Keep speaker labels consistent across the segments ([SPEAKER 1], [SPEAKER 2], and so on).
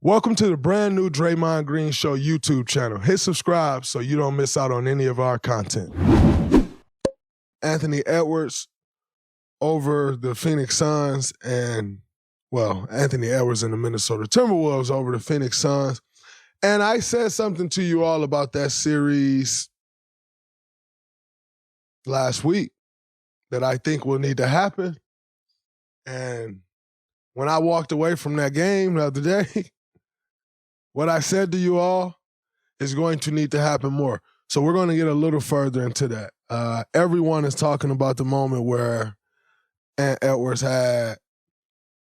[SPEAKER 1] Welcome to the brand new Draymond Green Show YouTube channel. Hit subscribe so you don't miss out on any of our content. Anthony Edwards over the Phoenix Suns and, Anthony Edwards and the Minnesota Timberwolves over the Phoenix Suns. And I said something to you all about that series last week that I think will need to happen. And when I walked away from that game the other day, what I said to you all is going to need to happen more. So we're going to get a little further into that. Everyone is talking about the moment where Edwards had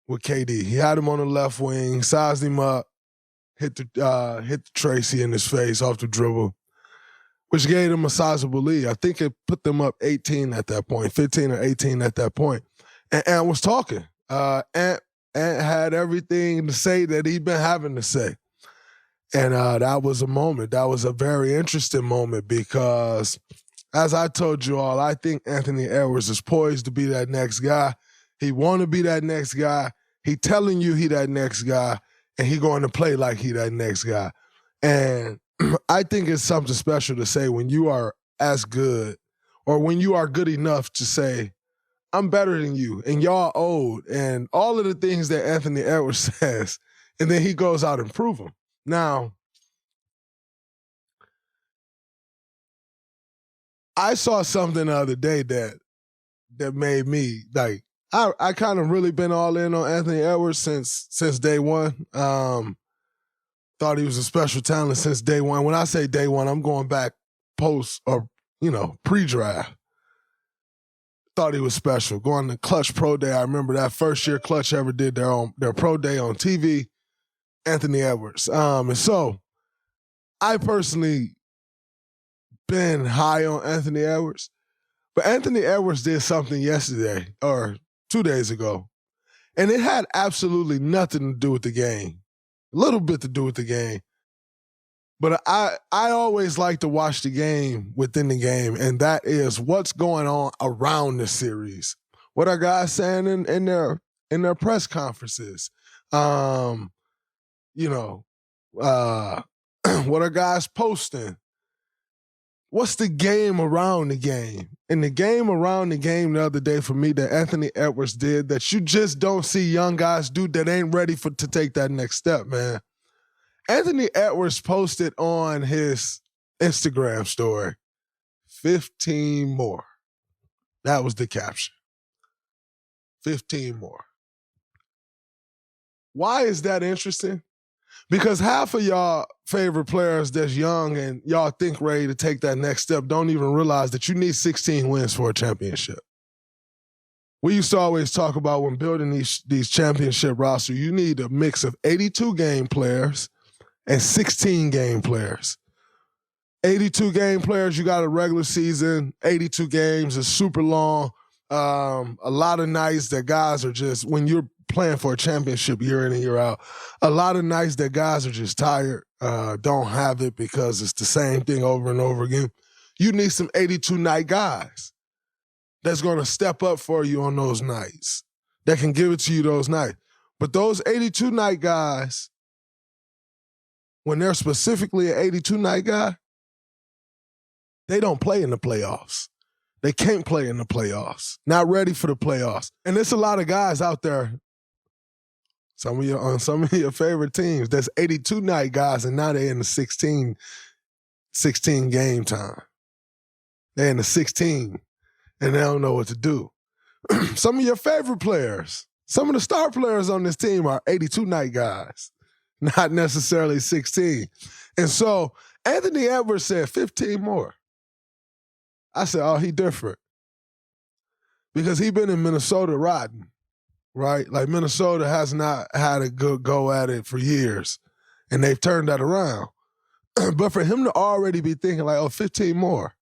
[SPEAKER 1] with KD. He had him on the left wing, sized him up, hit the Tracy in his face off the dribble, which gave them a sizable lead. I think it put them up 18 at that point, 15 or 18 at that point. And Ant was talking. Ant had everything to say that he'd been having to say. And that was a moment. That was a very interesting moment because, as I told you all, I think Anthony Edwards is poised to be that next guy. He want to be that next guy. He telling you he that next guy, and he going to play like he that next guy. And I think it's something special to say when you are as good, or when you are good enough to say, I'm better than you, and y'all old, and all of the things that Anthony Edwards says, and then he goes out and prove them. Now, I saw something the other day that made me, like, I kind of really been all in on Anthony Edwards since day one. Thought he was a special talent since day one. When I say day one, I'm going back post or, pre-draft. Thought he was special. Going to Clutch Pro Day, I remember that first year Clutch ever did their pro day on TV. Anthony Edwards. And so I personally been high on Anthony Edwards, but Anthony Edwards did something yesterday or 2 days ago, and it had absolutely nothing to do with the game. A little bit to do with the game, but I always like to watch the game within the game, and that is what's going on around the series. What are guys saying in their press conferences? What are guys posting? What's the game around the game? And the game around the game the other day for me that Anthony Edwards did that you just don't see young guys do that ain't ready to take that next step, man. Anthony Edwards posted on his Instagram story, 15 more. That was the caption. 15 more. Why is that interesting? Because half of y'all favorite players that's young and y'all think ready to take that next step don't even realize that you need 16 wins for a championship. We used to always talk about when building these championship rosters, you need a mix of 82 game players and 16 game players. 82 game players, you got a regular season. 82 games is super long. A lot of nights that guys are just, when you're playing for a championship year in and year out, a lot of nights that guys are just tired, don't have it because it's the same thing over and over again. You need some 82-night guys that's going to step up for you on those nights, that can give it to you those nights. But those 82-night guys, when they're specifically an 82-night guy, they don't play in the playoffs. They can't play in the playoffs. Not ready for the playoffs. And there's a lot of guys out there, some of your favorite teams, that's 82-night guys, and now they're in the 16 game time. They're in the 16, and they don't know what to do. Some of your favorite players, some of the star players on this team are 82-night guys, not necessarily 16. And so Anthony Edwards said 15 more. I said, oh, he different. Because he been in Minnesota riding, right? Like Minnesota has not had a good go at it for years, and they've turned that around. But for him to already be thinking like, oh, 15 more,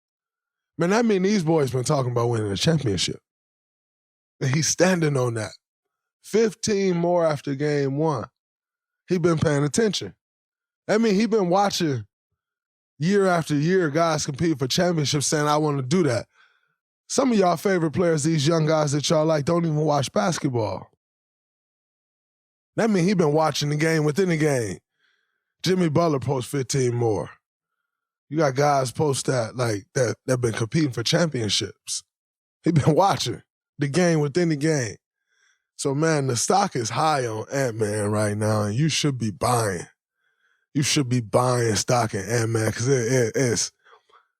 [SPEAKER 1] man, I mean, these boys been talking about winning a championship. And he's standing on that. 15 more after game one. He been paying attention. I mean, he been watching year after year guys compete for championships saying, I want to do that. Some of y'all favorite players, these young guys that y'all like, don't even watch basketball. That means he been watching the game within the game. Jimmy Butler posts 15 more. You got guys post that been competing for championships. He been watching the game within the game. So, man, the stock is high on Ant-Man right now, and you should be buying. You should be buying stock in Ant-Man because it's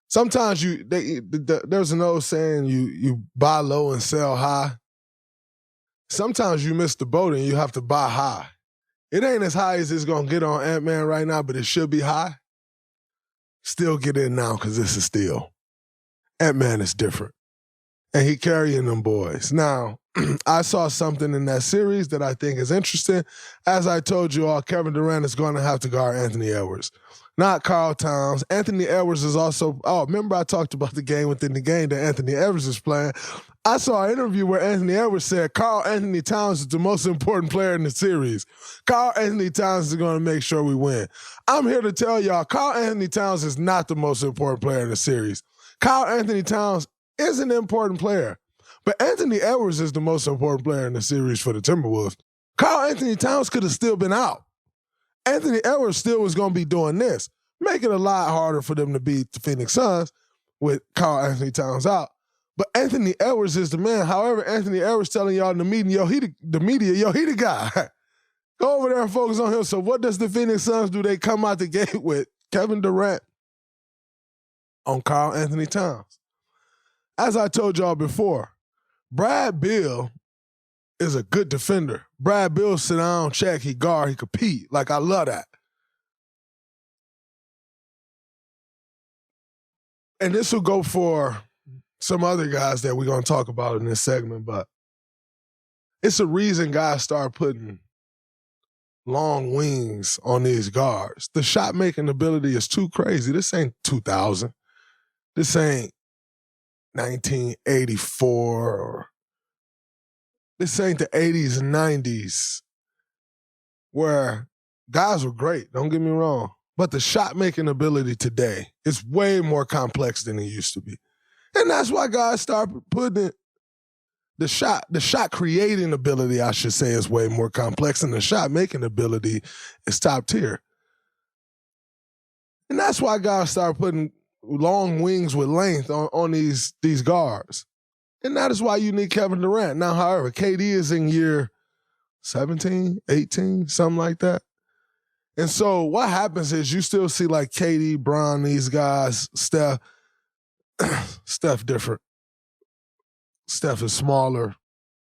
[SPEAKER 1] sometimes there's an old saying, you buy low and sell high. Sometimes you miss the boat and you have to buy high. It ain't as high as it's going to get on Ant-Man right now, but it should be high. Still get in now because this is still. Ant-Man is different. And he carrying them boys. Now, I saw something in that series that I think is interesting. As I told you all, Kevin Durant is going to have to guard Anthony Edwards, not Karl Towns. Anthony Edwards is also, remember I talked about the game within the game that Anthony Edwards is playing. I saw an interview where Anthony Edwards said Karl Anthony Towns is the most important player in the series. Karl Anthony Towns is going to make sure we win. I'm here to tell y'all, Karl Anthony Towns is not the most important player in the series. Karl Anthony Towns is an important player. But Anthony Edwards is the most important player in the series for the Timberwolves. Karl Anthony Towns could have still been out. Anthony Edwards still was going to be doing this, make it a lot harder for them to beat the Phoenix Suns with Karl Anthony Towns out. But Anthony Edwards is the man. However, Anthony Edwards telling y'all in the meeting, he the guy. Go over there and focus on him. So what does the Phoenix Suns do? They come out the gate with Kevin Durant on Karl Anthony Towns. As I told y'all before, Brad Beal is a good defender. Brad Beal sit down, check, he guard, he compete. Like, I love that. And this will go for some other guys that we're going to talk about in this segment, but it's a reason guys start putting long wings on these guards. The shot-making ability is too crazy. This ain't 2000. This ain't 1984 or this ain't the 80s and 90s where guys were great, don't get me wrong, but the shot-making ability today is way more complex than it used to be. And that's why guys start putting the shot creating ability, I should say, is way more complex, and the shot-making ability is top tier. And that's why guys start putting long wings with length on these guards. And that is why you need Kevin Durant. Now, however, KD is in year 17, 18, something like that. And so what happens is you still see like KD, Bron, these guys, Steph different. Steph is smaller,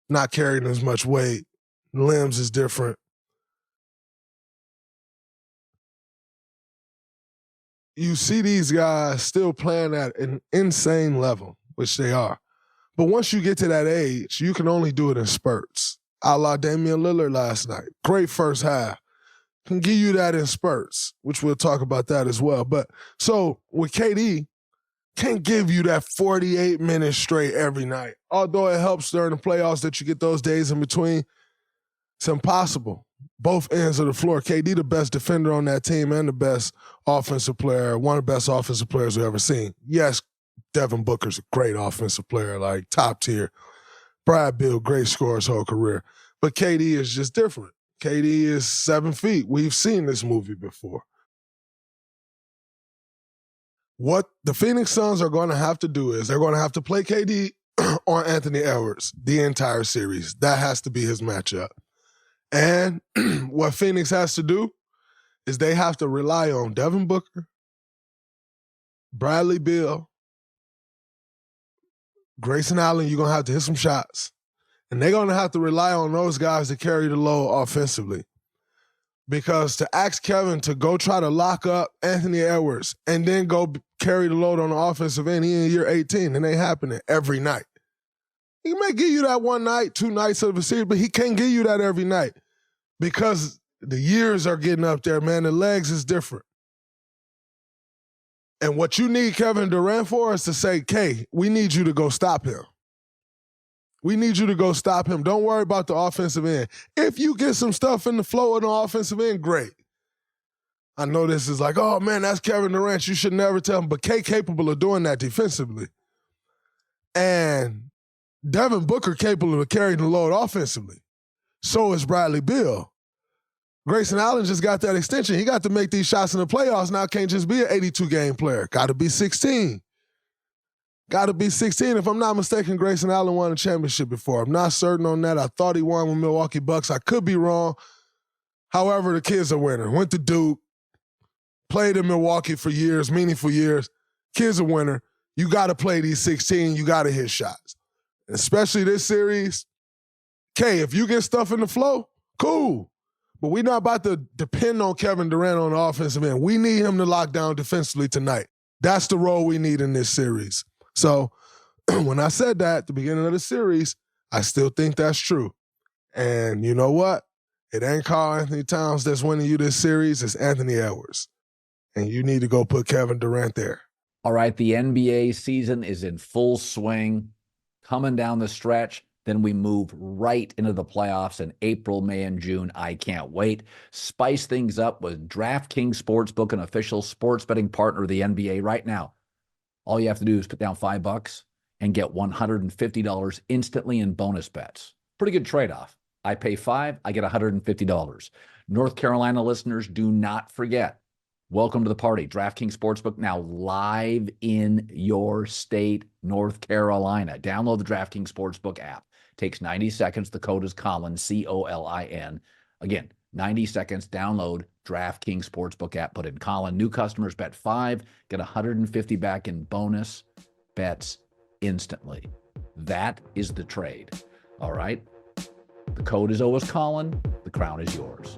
[SPEAKER 1] not carrying as much weight. Limbs is different. You see these guys still playing at an insane level, which they are. But once you get to that age, you can only do it in spurts. A la Damian Lillard last night. Great first half. Can give you that in spurts, which we'll talk about that as well. But so with KD, can't give you that 48 minutes straight every night. Although it helps during the playoffs that you get those days in between, it's impossible. Both ends of the floor. KD, the best defender on that team and the best offensive player, one of the best offensive players we've ever seen. Yes, Devin Booker's a great offensive player, like top tier. Brad Beal, great scorer his whole career. But KD is just different. KD is 7 feet. We've seen this movie before. What the Phoenix Suns are going to have to do is they're going to have to play KD on Anthony Edwards the entire series. That has to be his matchup. And what Phoenix has to do is they have to rely on Devin Booker, Bradley Beal, Grayson Allen. You're going to have to hit some shots. And they're going to have to rely on those guys to carry the load offensively. Because to ask Kevin to go try to lock up Anthony Edwards and then go carry the load on the offensive end, he in year 18, and they happening every night. He may give you that one night, 2 nights of a series, but he can't give you that every night because the years are getting up there, man. The legs is different. And what you need Kevin Durant for is to say, K, we need you to go stop him. We need you to go stop him. Don't worry about the offensive end. If you get some stuff in the flow of the offensive end, great. I know this is like, oh, man, that's Kevin Durant. You should never tell him. But K capable of doing that defensively. And Devin Booker capable of carrying the load offensively. So is Bradley Beal. Grayson Allen just got that extension. He got to make these shots in the playoffs. Now can't just be an 82-game player. Got to be 16. Got to be 16. If I'm not mistaken, Grayson Allen won a championship before. I'm not certain on that. I thought he won with Milwaukee Bucks. I could be wrong. However, the kid's a winner. Went to Duke, played in Milwaukee for years, meaningful years. Kid's a winner. You got to play these 16. You got to hit shots. Especially this series. Okay, if you get stuff in the flow, cool. But we're not about to depend on Kevin Durant on the offensive end. We need him to lock down defensively tonight. That's the role we need in this series. So when I said that at the beginning of the series, I still think that's true. And you know what? It ain't Karl Anthony Towns that's winning you this series. It's Anthony Edwards. And you need to go put Kevin Durant there.
[SPEAKER 2] All right, the NBA season is in full swing, coming down the stretch. Then we move right into the playoffs in April, May, and June. I can't wait. Spice things up with DraftKings Sportsbook, an official sports betting partner of the NBA right now. All you have to do is put down $5 and get $150 instantly in bonus bets. Pretty good trade-off. I pay $5, I get $150. North Carolina listeners, do not forget. Welcome to the party. DraftKings Sportsbook now live in your state, North Carolina. Download the DraftKings Sportsbook app. Takes 90 seconds. The code is Colin, C-O-L-I-N. Again, 90 seconds. Download DraftKings Sportsbook app. Put in Colin. New customers bet $5, get $150 back in bonus bets instantly. That is the trade. All right? The code is always Colin. The crown is yours.